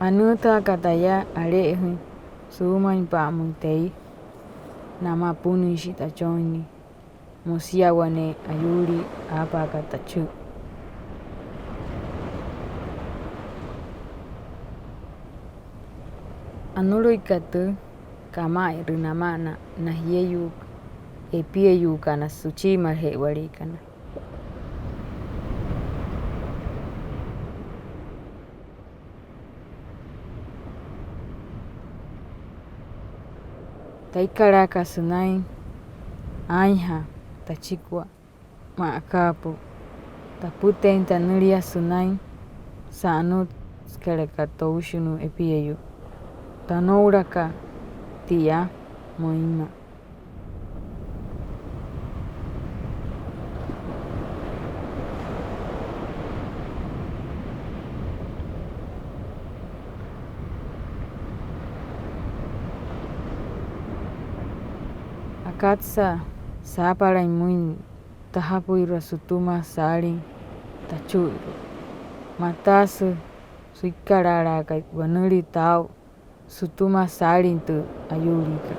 Anuta kataya alehi sumain pa muntei nama puni shita choni musia wane ayuri apa kata cu. Anulu ikatu kama irinamana nahieyu epieyu kana suci marhe wali kana. Taikara kasunai aiha tachikwa maakapu taputen tanulia sunai saanut skelekatoushunu epieyu tanouraka tia moima. Akatsa sapala imuin tahapu ira sutuma saling tacuiru matasu suikarara kai wanuli tau sutuma saling tu ayurika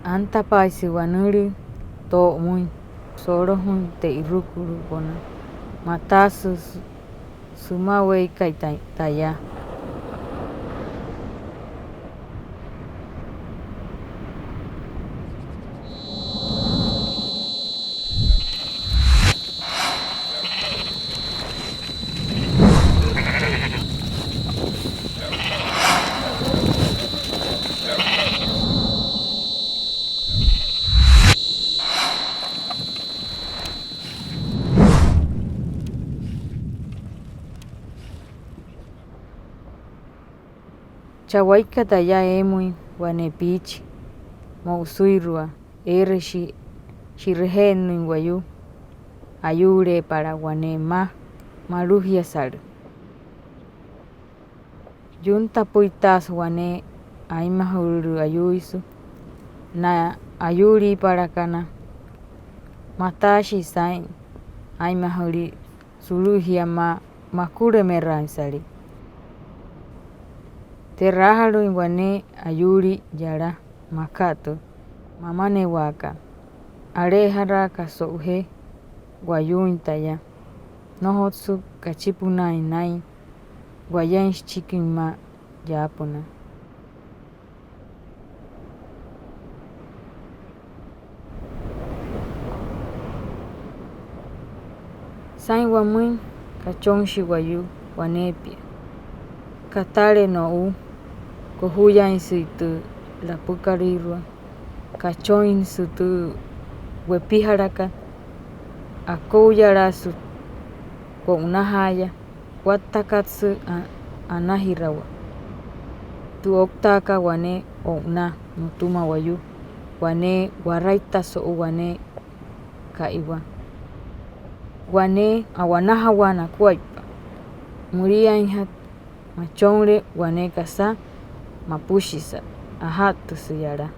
antapa isi wanuli to muin sorohun te irukuru pona matasu sumawei kai taya. Chawaika taya emui wane pichi mausuirua ere shirehenu wayu ayure para wane maluhia salu. Junta puitas wane aimahuru ayuisu na ayuri para kana matashi sain aimahuri suluhia makure merai sali. Terahalu wane ayuri jara makatu mamane waka arehara kasouhe wayuin taya nohotsu kachipunai nai wayan chikin ma japuna. Sain wamuin kachongshi wayu wanepia katale no kohuyan situ lapukarirua kachoin sutu wepiharaka akouyarasu ko unahaya watakatsu anahirawa tu oktaka wane ona mutuma wayu wane waraita so wane kaiwa wane awanaha wana kuaipa murian machongle wane kasa mapushisa ahatu suyara.